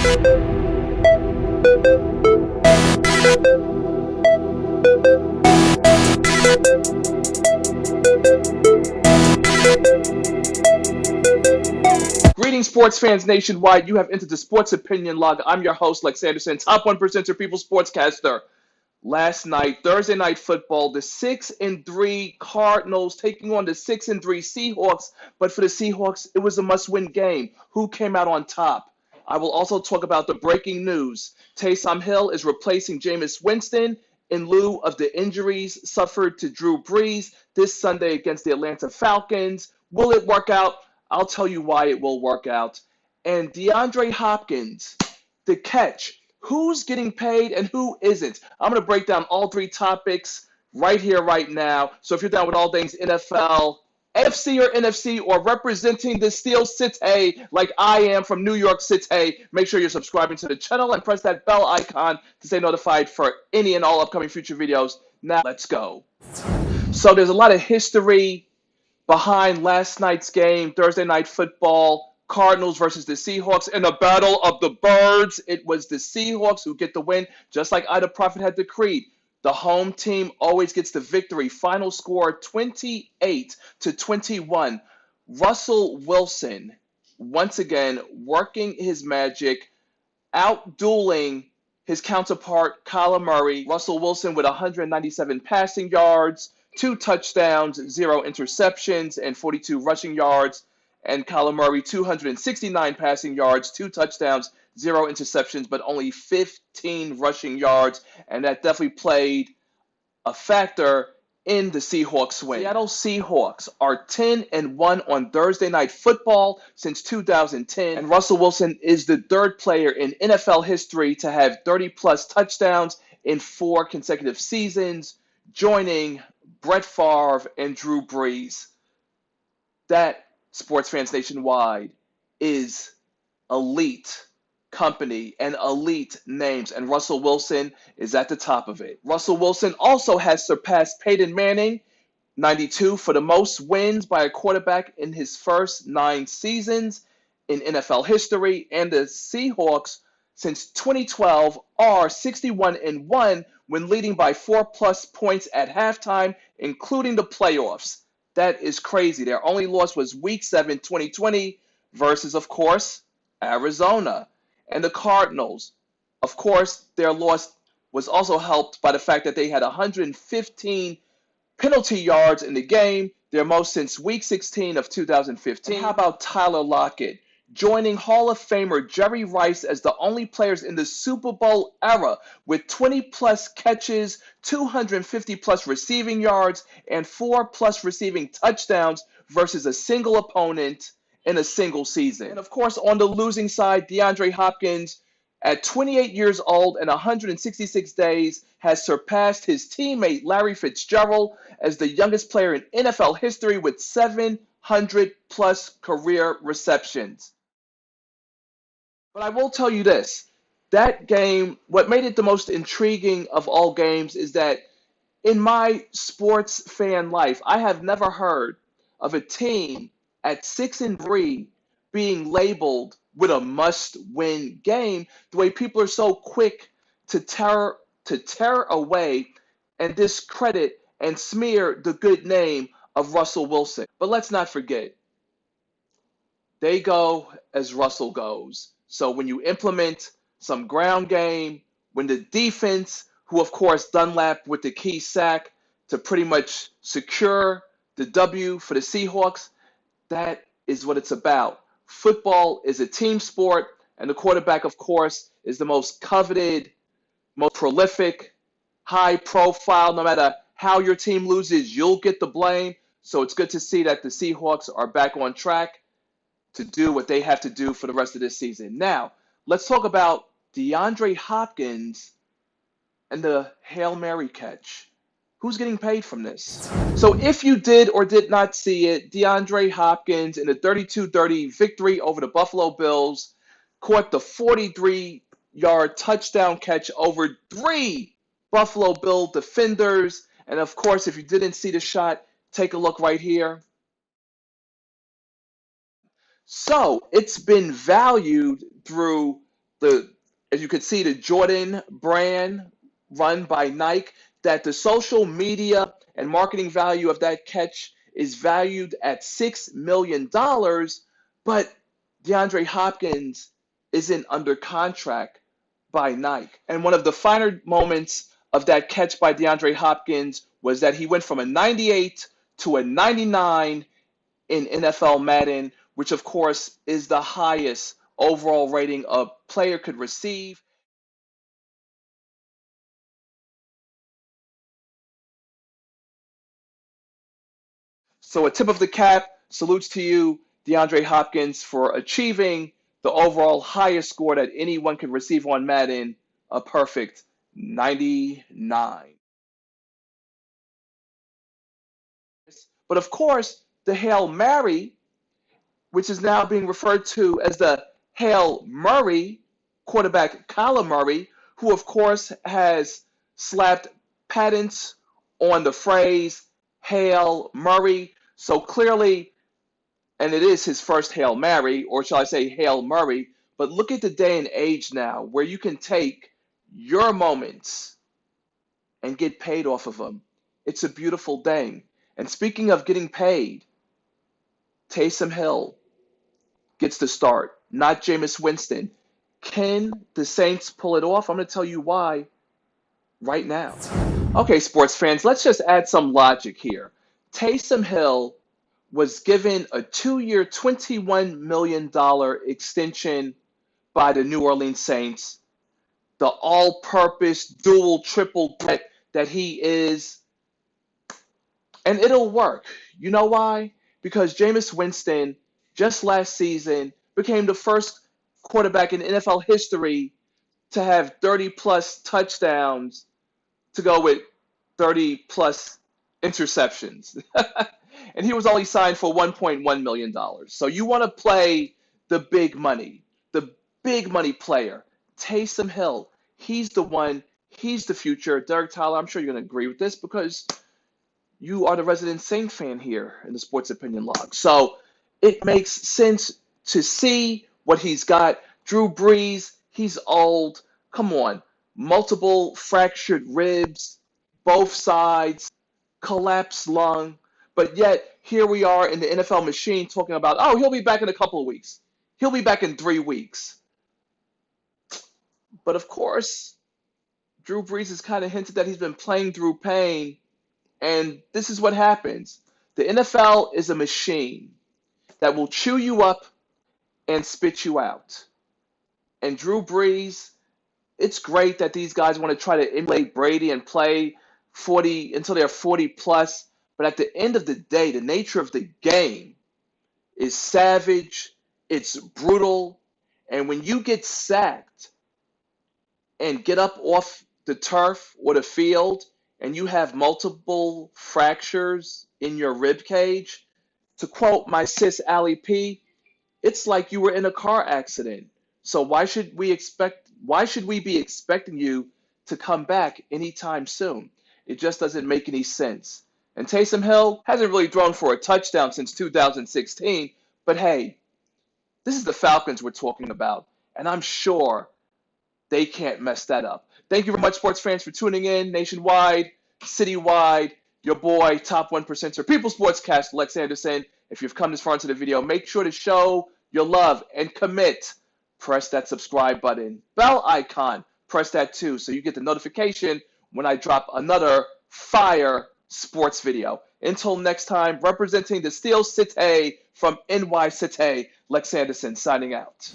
Greetings, sports fans nationwide. You have entered the Sports Opinion Log. I'm your host, Lex Anderson, top 1%er, people sportscaster. Last night, Thursday night football, the 6-3 Cardinals taking on the 6-3 Seahawks. But for the Seahawks, it was a must-win game. Who came out on top? I will also talk about the breaking news. Taysom Hill is replacing Jameis Winston in lieu of the injuries suffered to Drew Brees this Sunday against the Atlanta Falcons. Will it work out? I'll tell you why it will work out. And DeAndre Hopkins, the catch. Who's getting paid and who isn't? I'm going to break down all three topics right here, right now. So if you're down with all things NFL, AFC or NFC, or representing the Steel City like I am from New York City, make sure you're subscribing to the channel and press that bell icon to stay notified for any and all upcoming future videos. Now, let's go. So there's a lot of history behind last night's game, Thursday night football. Cardinals versus the Seahawks in a battle of the birds. It was the Seahawks who get the win, just like Ida Prophet had decreed. The home team always gets the victory. Final score 28-21. Russell Wilson, once again, working his magic, out-dueling his counterpart, Kyler Murray. Russell Wilson with 197 passing yards, 2 touchdowns, 0 interceptions, and 42 rushing yards. And Kyler Murray, 269 passing yards, 2 touchdowns, 0 interceptions, but only 15 rushing yards. And that definitely played a factor in the Seahawks win. Seattle Seahawks are 10-1 on Thursday night football since 2010. And Russell Wilson is the third player in NFL history to have 30-plus touchdowns in 4 consecutive seasons, joining Brett Favre and Drew Brees. That, sports fans nationwide, is elite company and elite names, and Russell Wilson is at the top of it. Russell Wilson also has surpassed Peyton Manning, 92, for the most wins by a quarterback in his first 9 seasons in NFL history, and the Seahawks since 2012 are 61-1 when leading by 4+ points at halftime, including the playoffs. That is crazy. Their only loss was Week 7, 2020 versus, of course, Arizona. And the Cardinals, of course, their loss was also helped by the fact that they had 115 penalty yards in the game, their most since Week 16 of 2015. And how about Tyler Lockett, joining Hall of Famer Jerry Rice as the only players in the Super Bowl era with 20-plus catches, 250-plus receiving yards, and 4+ receiving touchdowns versus a single opponent in a single season. And of course, on the losing side, DeAndre Hopkins, at 28 years old and 166 days, has surpassed his teammate Larry Fitzgerald as the youngest player in NFL history with 700-plus career receptions. But I will tell you this, that game, what made it the most intriguing of all games is that in my sports fan life, I have never heard of a team at 6-3 being labeled with a must-win game, the way people are so quick to tear away and discredit and smear the good name of Russell Wilson. But let's not forget, they go as Russell goes. So when you implement some ground game, when the defense, who of course Dunlap with the key sack to pretty much secure the W for the Seahawks, that is what it's about. Football is a team sport, and the quarterback, of course, is the most coveted, most prolific, high profile. No matter how your team loses, you'll get the blame. So it's good to see that the Seahawks are back on track to do what they have to do for the rest of this season. Now, let's talk about DeAndre Hopkins and the Hail Mary catch. Who's getting paid from this? So if you did or did not see it, DeAndre Hopkins in a 32-30 victory over the Buffalo Bills caught the 43-yard touchdown catch over 3 Buffalo Bill defenders. And of course, if you didn't see the shot, take a look right here. So it's been valued through the, as you can see, the Jordan brand run by Nike, that the social media and marketing value of that catch is valued at $6 million, but DeAndre Hopkins isn't under contract by Nike. And one of the finer moments of that catch by DeAndre Hopkins was that he went from a 98 to a 99 in NFL Madden, which of course is the highest overall rating a player could receive. So a tip of the cap, salutes to you, DeAndre Hopkins, for achieving the overall highest score that anyone could receive on Madden, a perfect 99. But of course, the Hail Mary, which is now being referred to as the Hail Murray, quarterback Kyler Murray, who of course has slapped patents on the phrase Hail Murray. So clearly, and it is his first Hail Mary, or shall I say Hail Murray, but look at the day and age now where you can take your moments and get paid off of them. It's a beautiful thing. And speaking of getting paid, Taysom Hill gets the start, not Jameis Winston. Can the Saints pull it off? I'm going to tell you why right now. Okay, sports fans, let's just add some logic here. Taysom Hill was given a 2-year, $21 million extension by the New Orleans Saints, the all-purpose, dual, triple threat that he is. And it'll work. You know why? Because Jameis Winston, just last season, became the first quarterback in NFL history to have 30-plus touchdowns to go with 30-plus interceptions. And he was only signed for $1.1 million. So you want to play the big money player. Taysom Hill, he's the one, he's the future. Derek Tyler, I'm sure you're going to agree with this because you are the resident Saint fan here in the Sports Opinion Log. So it makes sense to see what he's got. Drew Brees, he's old. Come on. Multiple fractured ribs, both sides, collapsed lung. But yet, here we are in the NFL machine talking about, oh, he'll be back in a couple of weeks. He'll be back in 3 weeks. But of course, Drew Brees has kind of hinted that he's been playing through pain. And this is what happens. The NFL is a machine that will chew you up and spit you out. And Drew Brees, it's great that these guys want to try to emulate Brady and play 40 until they're 40 plus. But at the end of the day, the nature of the game is savage, it's brutal. And when you get sacked and get up off the turf or the field and you have multiple fractures in your rib cage, to quote my sis Allie P, it's like you were in a car accident. So why should we be expecting you to come back anytime soon? It just doesn't make any sense. And Taysom Hill hasn't really thrown for a touchdown since 2016, but hey, this is the Falcons we're talking about, and I'm sure they can't mess that up. Thank you very much, sports fans, for tuning in nationwide, citywide. Your boy, top 1%er, People Sportscast, Lex Anderson. If you've come this far into the video, make sure to show your love and commit. Press that subscribe button. Bell icon, press that too, so you get the notification when I drop another fire sports video. Until next time, representing the Steel City from NY City, Lex Anderson signing out.